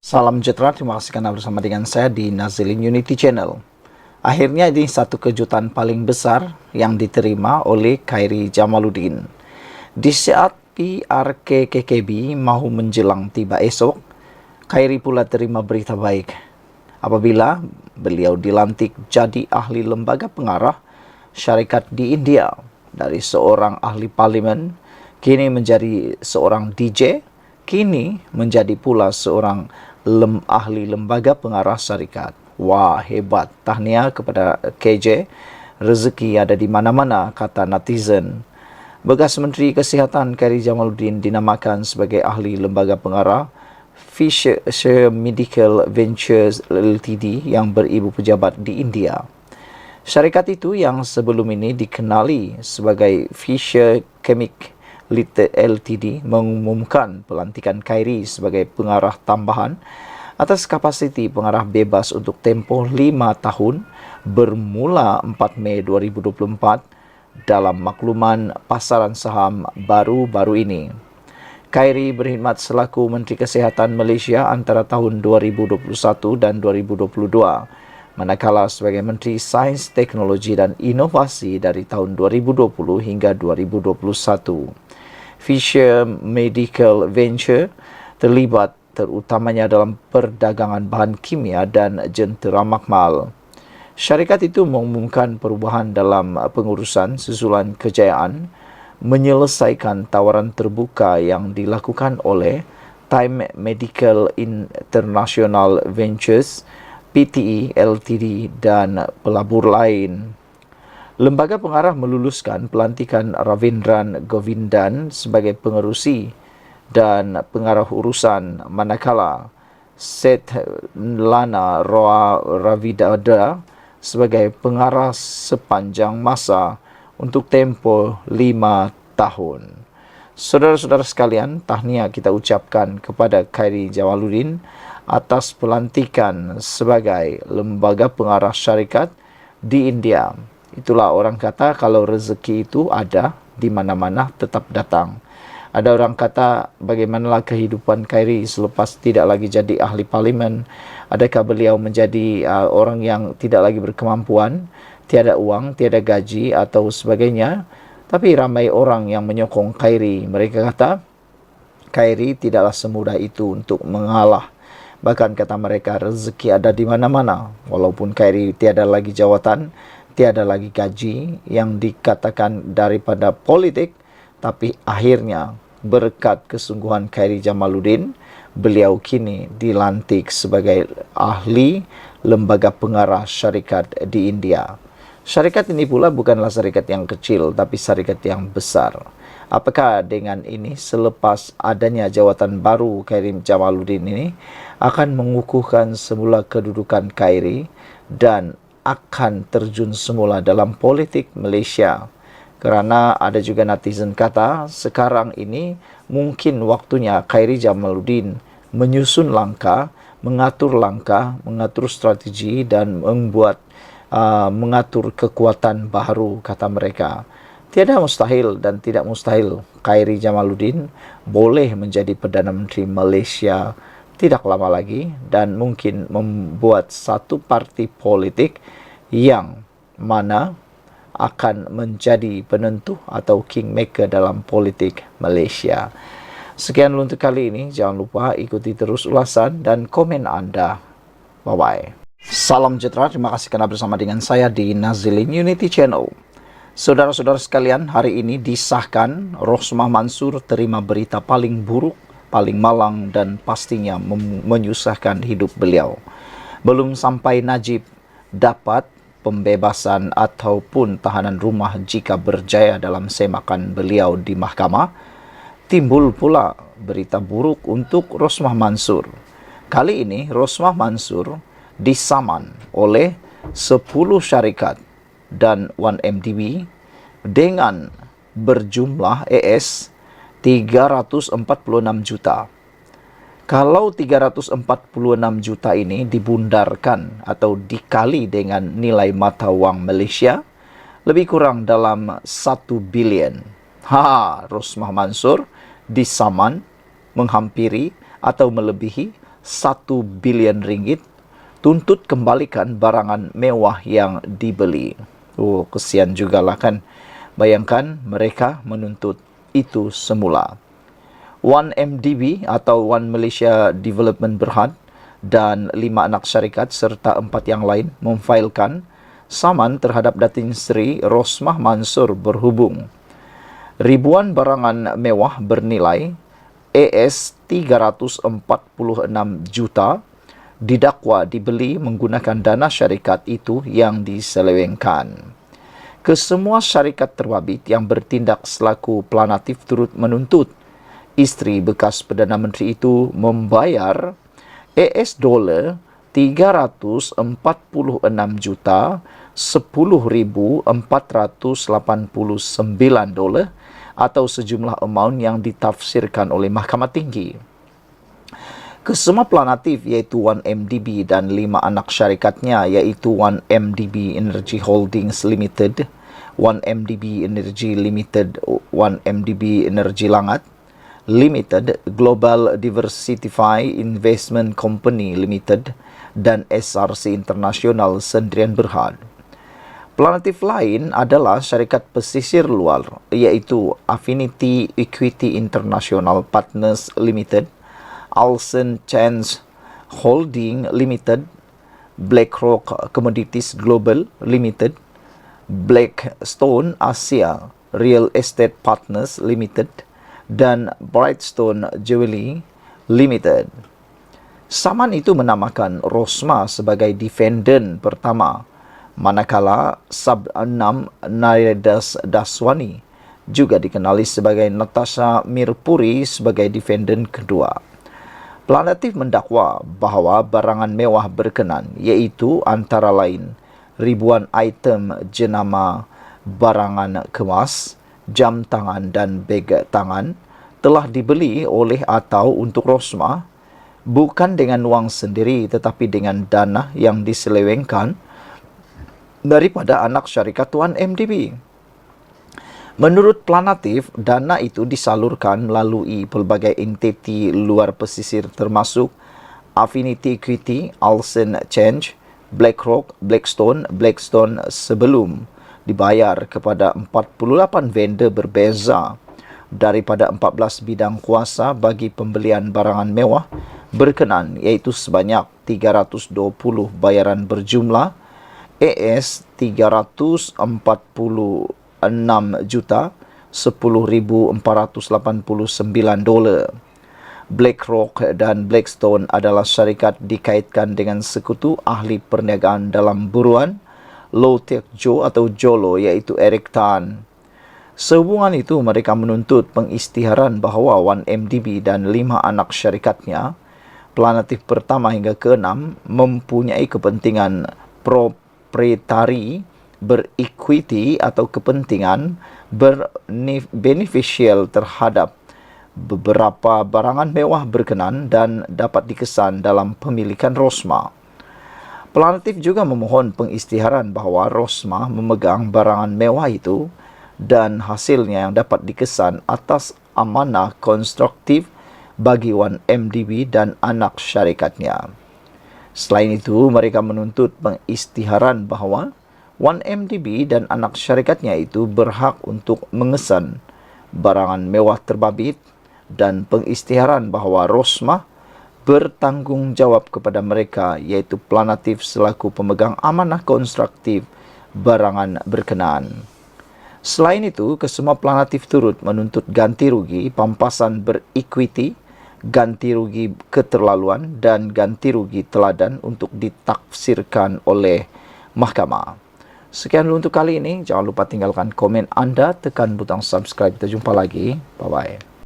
Salam sejahtera, terima kasih karena bersama dengan saya di Nazilin Unity Channel. Akhirnya ini satu kejutan paling besar yang diterima oleh Khairi Jamaluddin. Di saat PRK-KKB mahu menjelang tiba esok, Khairi pula terima berita baik apabila beliau dilantik jadi ahli lembaga pengarah syarikat di India. Dari seorang ahli parlimen, kini menjadi seorang DJ, kini menjadi pula seorang ahli lembaga pengarah syarikat. Wah, hebat. Tahniah kepada KJ. Rezeki ada di mana-mana, kata netizen. Bekas Menteri Kesihatan Khairi Jamaluddin dinamakan sebagai ahli lembaga pengarah Fisher Medical Ventures Ltd yang beribu pejabat di India. Syarikat itu yang sebelum ini dikenali sebagai Fisher Chemical Ltd mengumumkan pelantikan Khairi sebagai pengarah tambahan atas kapasiti pengarah bebas untuk tempoh 5 tahun bermula 4 Mei 2024 dalam makluman pasaran saham baru-baru ini. Khairi berkhidmat selaku Menteri Kesihatan Malaysia antara tahun 2021 dan 2022, manakala sebagai Menteri Sains, Teknologi dan Inovasi dari tahun 2020 hingga 2021. Fisher Medical Venture terlibat terutamanya dalam perdagangan bahan kimia dan jentera makmal. Syarikat itu mengumumkan perubahan dalam pengurusan susulan kejayaan menyelesaikan tawaran terbuka yang dilakukan oleh Time Medical International Ventures PTE Ltd dan pelabur lain. Lembaga pengarah meluluskan pelantikan Ravindran Govindan sebagai pengerusi dan pengarah urusan, manakala Seth Lana Roa Ravidada sebagai pengarah sepanjang masa untuk tempoh 5 tahun. Saudara-saudara sekalian, tahniah kita ucapkan kepada Khairi Jamaluddin atas pelantikan sebagai lembaga pengarah syarikat di India. Itulah orang kata kalau rezeki itu ada di mana-mana tetap datang. Ada orang kata bagaimanalah kehidupan Khairi selepas tidak lagi jadi ahli parlimen. Adakah beliau menjadi orang yang tidak lagi berkemampuan, tiada uang, tiada gaji atau sebagainya. Tapi ramai orang yang menyokong Khairi. Mereka kata Khairi tidaklah semudah itu untuk mengalah. Bahkan kata mereka rezeki ada di mana-mana. Walaupun Khairi tiada lagi jawatan, tiada lagi gaji yang dikatakan daripada politik, tapi akhirnya berkat kesungguhan Khairi Jamaluddin, beliau kini dilantik sebagai ahli lembaga pengarah syarikat di India. Syarikat ini pula bukanlah syarikat yang kecil, tapi syarikat yang besar. Apakah dengan ini selepas adanya jawatan baru Khairi Jamaluddin ini akan mengukuhkan semula kedudukan Khairi dan akan terjun semula dalam politik Malaysia? Kerana ada juga netizen kata sekarang ini mungkin waktunya Khairi Jamaluddin menyusun langkah, mengatur strategi dan mengatur kekuatan baru, kata mereka. Tiada mustahil dan tidak mustahil Khairi Jamaluddin boleh menjadi Perdana Menteri Malaysia tidak lama lagi dan mungkin membuat satu parti politik yang mana akan menjadi penentu atau kingmaker dalam politik Malaysia. Sekian untuk kali ini. Jangan lupa ikuti terus ulasan dan komen anda. Bye-bye. Salam sejahtera. Terima kasih karena bersama dengan saya di Nazilin Unity Channel. Saudara-saudara sekalian, hari ini disahkan Rosmah Mansur terima berita paling buruk, paling malang dan pastinya menyusahkan hidup beliau. Belum sampai Najib dapat pembebasan ataupun tahanan rumah jika berjaya dalam semakan beliau di mahkamah, timbul pula berita buruk untuk Rosmah Mansur. Kali ini Rosmah Mansur disaman oleh 10 syarikat dan 1MDB dengan berjumlah AS 346 juta. Kalau 346 juta ini dibundarkan atau dikali dengan nilai mata wang Malaysia, lebih kurang dalam 1 bilion. Rosmah Mansur disaman menghampiri atau melebihi 1 bilion ringgit tuntut kembalikan barangan mewah yang dibeli. Oh, kesian jugalah kan. Bayangkan mereka menuntut itu semula. One MDB atau One Malaysia Development Berhad dan 5 anak syarikat serta 4 yang lain memfailkan saman terhadap Datin Seri Rosmah Mansur berhubung ribuan barangan mewah bernilai AS 346 juta didakwa dibeli menggunakan dana syarikat itu yang diselewengkan. Kesemua syarikat terbabit yang bertindak selaku pelanatif turut menuntut isteri bekas Perdana Menteri itu membayar AS dolar 346 juta 10,489 dolar atau sejumlah amaun yang ditafsirkan oleh Mahkamah Tinggi. Kesemua pelanatif iaitu One MDB dan 5 anak syarikatnya iaitu One MDB Energy Holdings Limited, One MDB Energy Limited, One MDB Energy Langat Limited, Global Diversify Investment Company Limited dan SRC International Sendirian Berhad. Pelanatif lain adalah syarikat pesisir luar iaitu Affinity Equity International Partners Limited, Alson Chance Holding Limited, BlackRock Commodities Global Limited, Blackstone Asia Real Estate Partners Limited dan Brightstone Jewelry Limited. Saman itu menamakan Rosmah sebagai defendant pertama, manakala Sub 6 Naidas Daswani juga dikenali sebagai Natasha Mirpuri sebagai defendant kedua. Pelanatif mendakwa bahawa barangan mewah berkenan iaitu antara lain ribuan item jenama barangan kemas, jam tangan dan beg tangan telah dibeli oleh atau untuk Rosmah bukan dengan wang sendiri tetapi dengan dana yang diselewengkan daripada anak syarikat One MDB. Menurut pelanatif, dana itu disalurkan melalui pelbagai entiti luar pesisir termasuk Affinity Equity, Alson Change, BlackRock, Blackstone sebelum dibayar kepada 48 vendor berbeza daripada 14 bidang kuasa bagi pembelian barangan mewah berkenan iaitu sebanyak 320 bayaran berjumlah AS 346 juta 10,489 dolar. BlackRock dan Blackstone adalah syarikat dikaitkan dengan sekutu ahli perniagaan dalam buruan Low Tech Joe atau Jolo iaitu Eric Tan. Sehubungan itu mereka menuntut pengisytiharan bahawa One MDB dan 5 anak syarikatnya pelanatif pertama hingga ke-6 mempunyai kepentingan proprietari berequity atau kepentingan beneficial terhadap beberapa barangan mewah berkenan dan dapat dikesan dalam pemilikan Rosmah. Pelanatif juga memohon pengisytiharan bahawa Rosmah memegang barangan mewah itu dan hasilnya yang dapat dikesan atas amanah konstruktif bagi One MDB dan anak syarikatnya. Selain itu, mereka menuntut pengisytiharan bahawa One MDB dan anak syarikatnya itu berhak untuk mengesan barangan mewah terbabit dan pengisytiharan bahawa Rosmah bertanggungjawab kepada mereka iaitu pelanatif selaku pemegang amanah konstruktif barangan berkenaan. Selain itu, kesemua pelanatif turut menuntut ganti rugi pampasan berequity, ganti rugi keterlaluan dan ganti rugi teladan untuk ditafsirkan oleh mahkamah. Sekian dulu untuk kali ini. Jangan lupa tinggalkan komen anda, tekan butang subscribe. Kita jumpa lagi. Bye-bye.